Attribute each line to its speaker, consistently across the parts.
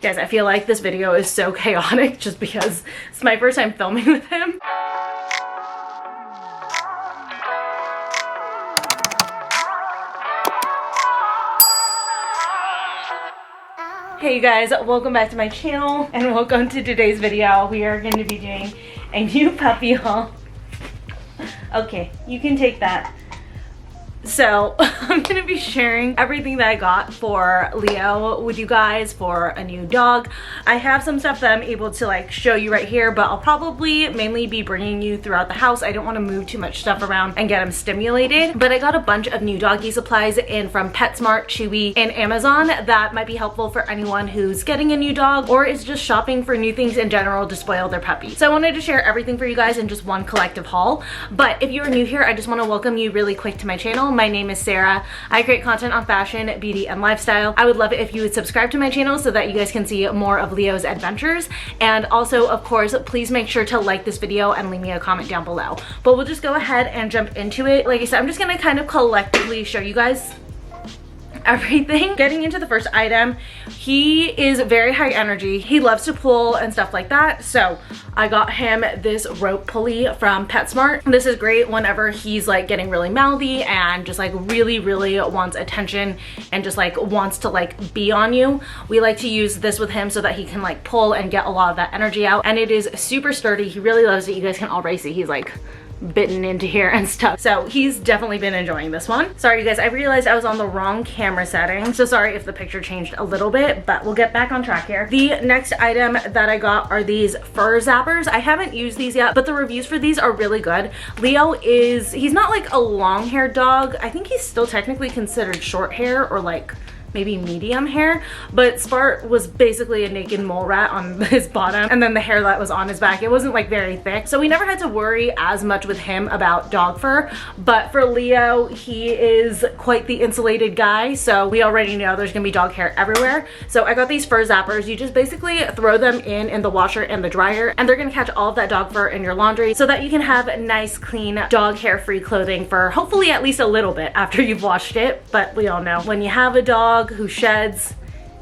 Speaker 1: Guys, I feel like this video is so chaotic just because it's my first time filming with him. Hey you guys, welcome back to my channel and welcome to today's video. We are going to be doing a new puppy haul. Okay, you can take that. So I'm gonna be sharing everything that I got for Leo with you guys for a new dog. I have some stuff that I'm able to like show you right here, but I'll probably mainly be bringing you throughout the house. I don't want to move too much stuff around and get him stimulated, but I got a bunch of new doggy supplies in from PetSmart, Chewy, and Amazon that might be helpful for anyone who's getting a new dog or is just shopping for new things in general to spoil their puppy. So I wanted to share everything for you guys in just one collective haul. But if you're new here, I just want to welcome you really quick to my channel. My name is Sarah. I create content on fashion, beauty, and lifestyle. I would love it if you would subscribe to my channel so that you guys can see more of Leo's adventures. And also, of course, please make sure to like this video and leave me a comment down below. But we'll just go ahead and jump into it. Like I said, I'm just gonna kind of collectively show you guys everything. Getting into the first item, he is very high energy. He loves to pull and stuff like that. So I got him this rope pulley from PetSmart. This is great whenever he's like getting really mouthy and just like really wants attention and just like wants to like be on you. We like to use this with him so that he can like pull and get a lot of that energy out. And it is super sturdy. He really loves it. You guys can already see he's like bitten into here and stuff. So he's definitely been enjoying this one. Sorry you guys, I realized I was on the wrong camera setting. So sorry if the picture changed a little bit, but we'll get back on track here. The next item that I got are these fur zappers. I haven't used these yet, but the reviews for these are really good. Leo he's not like a long haired dog. I think he's still technically considered short hair or like maybe medium hair, but Spart was basically a naked mole rat on his bottom and then the hair that was on his back, it wasn't like very thick, so we never had to worry as much with him about dog fur. But for Leo, he is quite the insulated guy, so we already know there's gonna be dog hair everywhere. So I got these fur zappers. You just basically throw them in the washer and the dryer, and they're gonna catch all of that dog fur in your laundry so that you can have nice clean dog hair free clothing for hopefully at least a little bit after you've washed it. But we all know when you have a dog who sheds,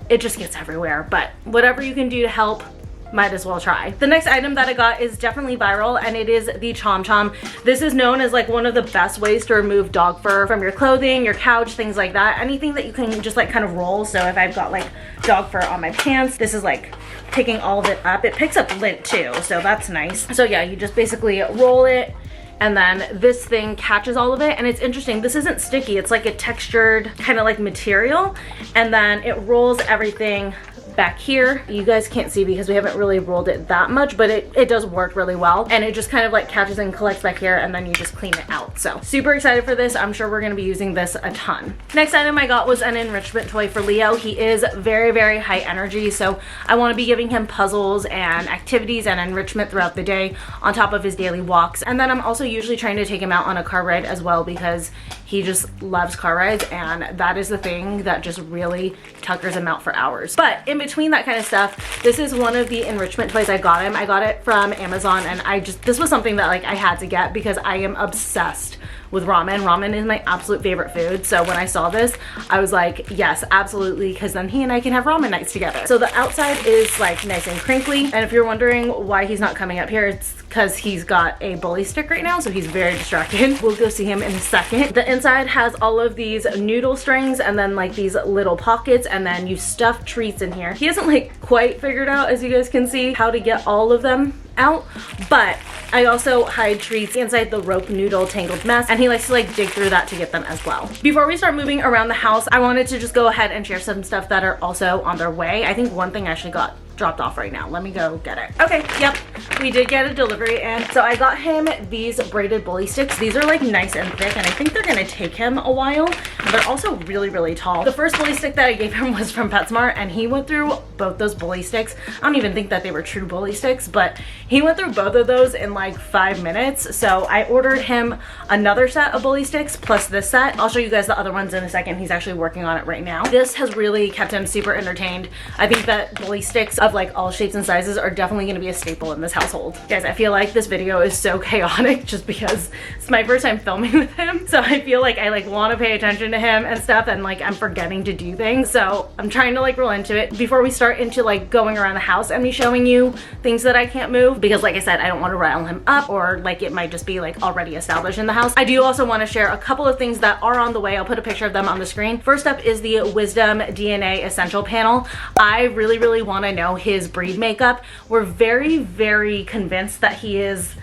Speaker 1: it just gets everywhere. But whatever you can do to help, might as well try. The next item that I got is definitely viral, and it is the Chom Chom. This is known as like one of the best ways to remove dog fur from your clothing, your couch, things like that. Anything that you can just like kind of roll. So if I've got like dog fur on my pants, this is like picking all of it up. It picks up lint too, so that's nice. So yeah, you just basically roll it, and then this thing catches all of it. And it's interesting, this isn't sticky, it's like a textured kind of like material, and then it rolls everything back here. You guys can't see because we haven't really rolled it that much, but it does work really well, and it just kind of like catches and collects back here, and then you just clean it out. So super excited for this. I'm sure we're going to be using this a ton. Next item I got was an enrichment toy for Leo. He is very high energy, so I want to be giving him puzzles and activities and enrichment throughout the day on top of his daily walks. And then I'm also usually trying to take him out on a car ride as well because he just loves car rides, and that is the thing that just really tuckers him out for hours. But in between that kind of stuff, this is one of the enrichment toys I got him. I got it from Amazon, and this was something that like I had to get because I am obsessed with ramen. Ramen is my absolute favorite food. So when I saw this, I was like, yes, absolutely, because then he and I can have ramen nights together. So the outside is like nice and crinkly. And if you're wondering why he's not coming up here, it's because he's got a bully stick right now, so he's very distracted. We'll go see him in a second. The inside has all of these noodle strings and then like these little pockets, and then you stuff treats in here. He hasn't like quite figured out, as you guys can see, how to get all of them out, but I also hide treats inside the rope noodle tangled mess, and he likes to like dig through that to get them as well. Before we start moving around the house, I wanted to just go ahead and share some stuff that are also on their way. I think one thing actually got dropped off right now. Let me go get it. Okay, yep, we did get a delivery, and so I got him these braided bully sticks. These are like nice and thick, and I think they're gonna take him a while. And they're also really tall. The first bully stick that I gave him was from PetSmart, and he went through both those bully sticks. I don't even think that they were true bully sticks, but he went through both of those in like 5 minutes. So I ordered him another set of bully sticks plus this set. I'll show you guys the other ones in a second. He's actually working on it right now. This has really kept him super entertained. I think that bully sticks of like all shapes and sizes are definitely going to be a staple in this household. Guys, I feel like this video is so chaotic just because it's my first time filming with him. So I feel like I like want to pay attention to him and stuff, and like I'm forgetting to do things. So I'm trying to like roll into it before we start into like going around the house and me showing you things that I can't move, because like I said, I don't want to rile him up, or like it might just be like already established in the house. I do also want to share a couple of things that are on the way. I'll put a picture of them on the screen. First up is the Wisdom DNA Essential Panel. I really want to know his breed makeup. We're very convinced that he is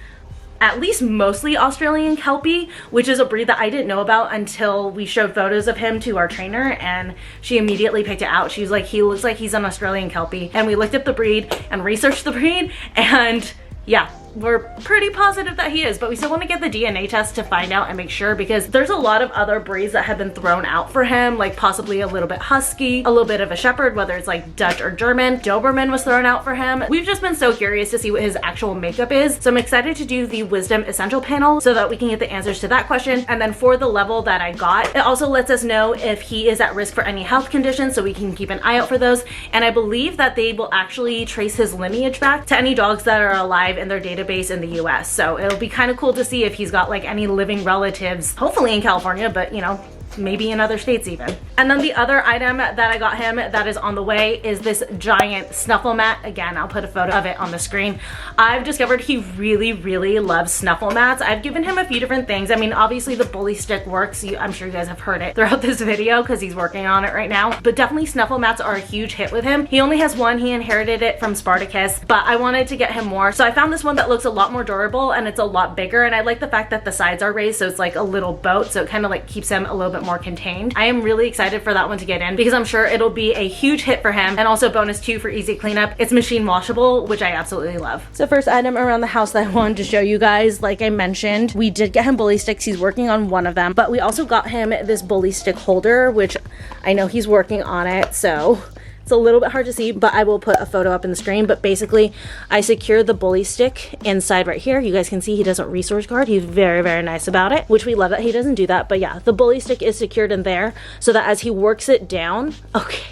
Speaker 1: at least mostly Australian Kelpie, which is a breed that I didn't know about until we showed photos of him to our trainer, and she immediately picked it out. She was like, he looks like he's an Australian Kelpie. And we looked up the breed and researched the breed, and yeah, we're pretty positive that he is, but we still want to get the DNA test to find out and make sure, because there's a lot of other breeds that have been thrown out for him, like possibly a little bit husky, a little bit of a shepherd, whether it's like Dutch or German. Doberman was thrown out for him. We've just been so curious to see what his actual makeup is. So I'm excited to do the Wisdom Essential Panel so that we can get the answers to that question. And then for the level that I got, it also lets us know if he is at risk for any health conditions, so we can keep an eye out for those. And I believe that they will actually trace his lineage back to any dogs that are alive in their database in the US. So it'll be kind of cool to see if he's got like any living relatives, hopefully in California, but you know, maybe in other states even. And then the other item that I got him that is on the way is this giant snuffle mat. Again, I'll put a photo of it on the screen. I've discovered he really loves snuffle mats. I've given him a few different things. I mean, obviously the bully stick works. I'm sure you guys have heard it throughout this video because he's working on it right now. But definitely snuffle mats are a huge hit with him. He only has one. He inherited it from Spartacus, but I wanted to get him more. So I found this one that looks a lot more durable and it's a lot bigger. And I like the fact that the sides are raised, so it's like a little boat. So it kind of like keeps him a little bit more contained. I am really excited for that one to get in because I'm sure it'll be a huge hit for him. And also bonus 2 for easy cleanup. It's machine washable, which I absolutely love. So first item around the house that I wanted to show you guys, like I mentioned, we did get him bully sticks. He's working on one of them, but we also got him this bully stick holder, which I know he's working on it. So it's a little bit hard to see, but I will put a photo up in the screen. But basically, I secured the bully stick inside right here. You guys can see he doesn't resource guard. He's very nice about it, which we love that he doesn't do that. But yeah, the bully stick is secured in there so that as he works it down, okay.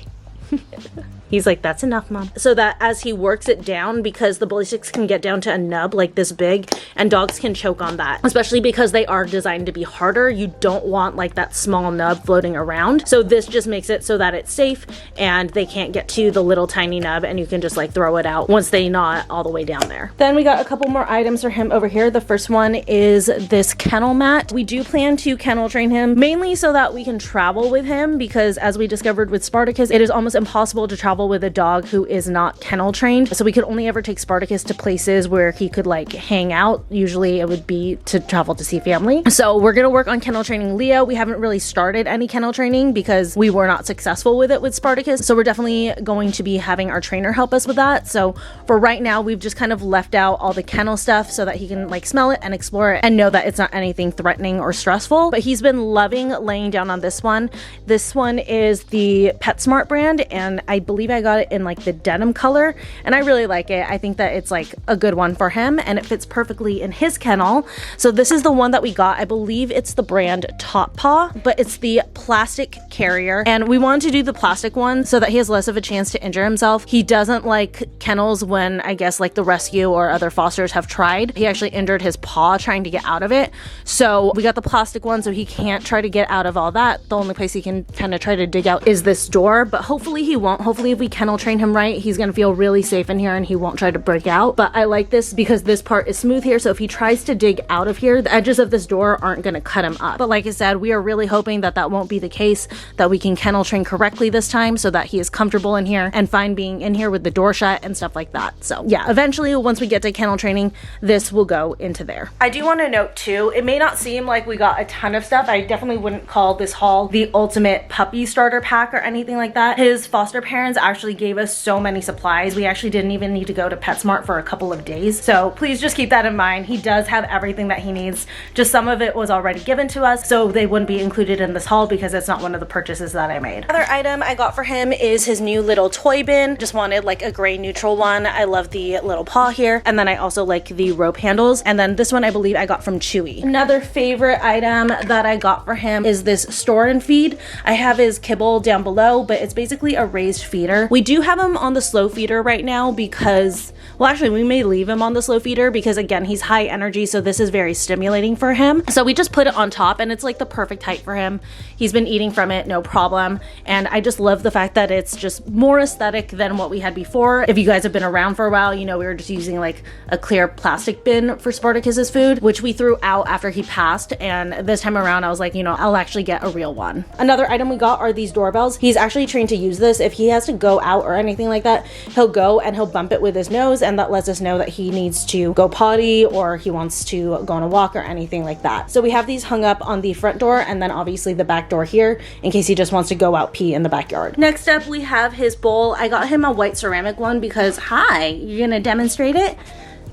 Speaker 1: He's like, that's enough, Mom. So that as he works it down, because the bully sticks can get down to a nub like this big, and dogs can choke on that, especially because they are designed to be harder. You don't want like that small nub floating around. So this just makes it so that it's safe and they can't get to the little tiny nub, and you can just like throw it out once they gnaw all the way down there. Then we got a couple more items for him over here. The first one is this kennel mat. We do plan to kennel train him, mainly so that we can travel with him, because as we discovered with Spartacus, it is almost impossible to travel with a dog who is not kennel trained. So we could only ever take Spartacus to places where he could like hang out. Usually it would be to travel to see family. So we're gonna work on kennel training Leo. We haven't really started any kennel training because we were not successful with it with Spartacus. So we're definitely going to be having our trainer help us with that. So for right now, we've just kind of left out all the kennel stuff so that he can like smell it and explore it and know that it's not anything threatening or stressful. But he's been loving laying down on this one. This one is the PetSmart brand, and I believe I got it in like the denim color, and I really like it. I think that it's like a good one for him and it fits perfectly in his kennel. So this is the one that we got. I believe it's the brand Top Paw, but it's the plastic carrier, and we wanted to do the plastic one so that he has less of a chance to injure himself. He doesn't like kennels when I guess like the rescue or other fosters have tried. He actually injured his paw trying to get out of it. So we got the plastic one so he can't try to get out of all that. The only place he can kind of try to dig out is this door, but hopefully he won't. Hopefully if we kennel train him right, he's gonna feel really safe in here and he won't try to break out. But I like this because this part is smooth here, so if he tries to dig out of here, the edges of this door aren't gonna cut him up. But like I said, we are really hoping that that won't be the case, that we can kennel train correctly this time so that he is comfortable in here and fine being in here with the door shut and stuff like that. So yeah, eventually once we get to kennel training, this will go into there. I do want to note too, it may not seem like we got a ton of stuff. I definitely wouldn't call this haul the ultimate puppy starter pack or anything like that. His foster parents actually gave us so many supplies. We actually didn't even need to go to PetSmart for a couple of days. So please just keep that in mind. He does have everything that he needs. Just some of it was already given to us, so they wouldn't be included in this haul because it's not one of the purchases that I made. Another item I got for him is his new little toy bin. Just wanted like a gray neutral one. I love the little paw here. And then I also like the rope handles. And then this one I believe I got from Chewy. Another favorite item that I got for him is this store and feed. I have his kibble down below, but it's basically a raised feeder. feeder. We do have him on the slow feeder right now because, well, actually we may leave him on the slow feeder because again, he's high energy, so this is very stimulating for him. So we just put it on top and it's like the perfect height for him. He's been eating from it, no problem. And I just love the fact that it's just more aesthetic than what we had before. If you guys have been around for a while, you know we were just using like a clear plastic bin for Spartacus's food, which we threw out after he passed. And this time around, I was like, you know, I'll actually get a real one. Another item we got are these doorbells. He's actually trained to use this. If he has to go out or anything like that, he'll go and he'll bump it with his nose, and that lets us know that he needs to go potty or he wants to go on a walk or anything like that. So we have these hung up on the front door and then obviously the back door here in case he just wants to go out pee in the backyard. Next up, we have his bowl. I got him a white ceramic one because, hi, you're gonna demonstrate it?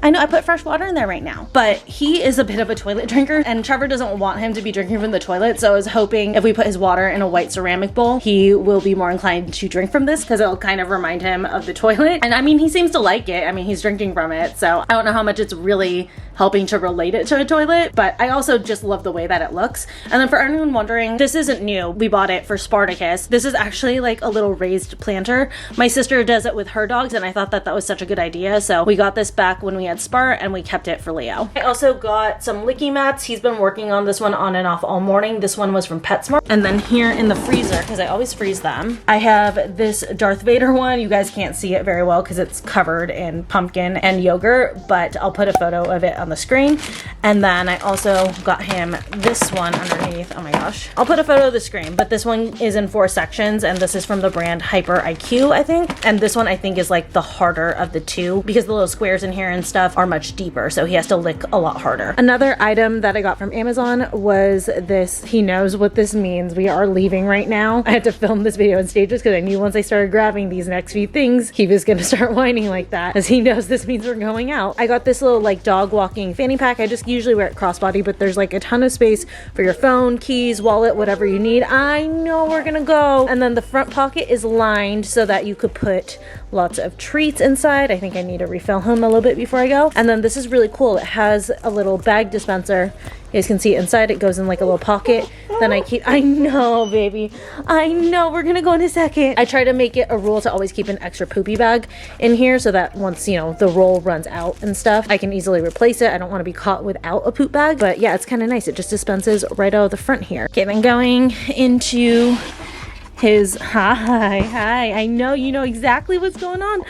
Speaker 1: I know I put fresh water in there right now, but he is a bit of a toilet drinker and Trevor doesn't want him to be drinking from the toilet. So I was hoping if we put his water in a white ceramic bowl, he will be more inclined to drink from this because it'll kind of remind him of the toilet. And I mean, he seems to like it. I mean, he's drinking from it. So I don't know how much it's really helping to relate it to a toilet, but I also just love the way that it looks. And then for anyone wondering, this isn't new. We bought it for Spartacus. This is actually like a little raised planter. My sister does it with her dogs and I thought that that was such a good idea. So we got this back when we had Spart and we kept it for Leo. I also got some licky mats. He's been working on this one on and off all morning. This one was from PetSmart. And then here in the freezer, because I always freeze them, I have this Darth Vader one. You guys can't see it very well because it's covered in pumpkin and yogurt, but I'll put a photo of it on the screen. And then I also got him this one underneath. Oh my gosh. I'll put a photo of the screen, but this one is in 4 sections and this is from the brand Hyper IQ, I think. And this one I think is like the harder of the two because the little squares in here and stuff are much deeper, so he has to lick a lot harder. Another item that I got from Amazon was this. He knows what this means. We are leaving right now. I had to film this video in stages because I knew once I started grabbing these next few things, he was gonna start whining like that, as he knows this means we're going out. I got this little like dog walking fanny pack. I just usually wear it crossbody, but there's like a ton of space for your phone, keys, wallet, whatever you need. I know we're gonna go. And then the front pocket is lined so that you could put lots of treats inside. I think I need to refill him a little bit before I go. And then this is really cool. It has a little bag dispenser. You guys can see inside, it goes in like a little pocket. Then I know, baby. I know, we're gonna go in a second. I try to make it a rule to always keep an extra poopy bag in here so that once, you know, the roll runs out and stuff, I can easily replace it. I don't wanna be caught without a poop bag, but yeah, it's kind of nice. It just dispenses right out of the front here. Okay, then going into his, hi, I know you know exactly what's going on.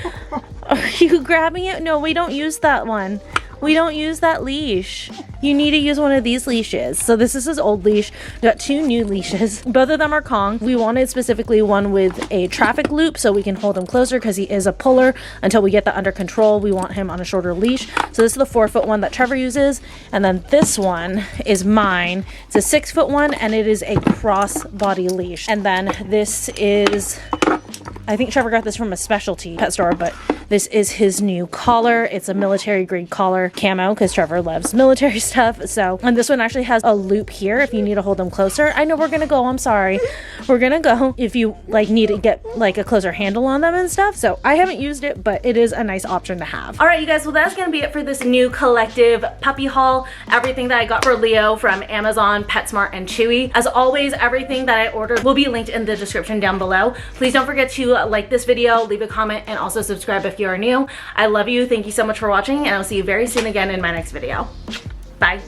Speaker 1: Are you grabbing it? No, we don't use that one. We don't use that leash. You need to use one of these leashes. So this is his old leash. We got 2 new leashes. Both of them are Kong. We wanted specifically one with a traffic loop so we can hold him closer because he is a puller. Until we get that under control, we want him on a shorter leash. So this is the 4-foot one that Trevor uses. And then this one is mine. It's a 6-foot one and it is a cross-body leash. And then this is, I think Trevor got this from a specialty pet store, but this is his new collar. It's a military grade collar camo because Trevor loves military stuff. So, and this one actually has a loop here if you need to hold him closer. I know we're gonna go, I'm sorry. We're gonna go if you like need to get like a closer handle on them and stuff. So I haven't used it, but it is a nice option to have. All right, you guys, well that's gonna be it for this new collective puppy haul. Everything that I got for Leo from Amazon, PetSmart, and Chewy. As always, everything that I ordered will be linked in the description down below. Please don't forget to like this video, leave a comment, and also subscribe if you are new. I love you. Thank you so much for watching, and I'll see you very soon again in my next video. Bye.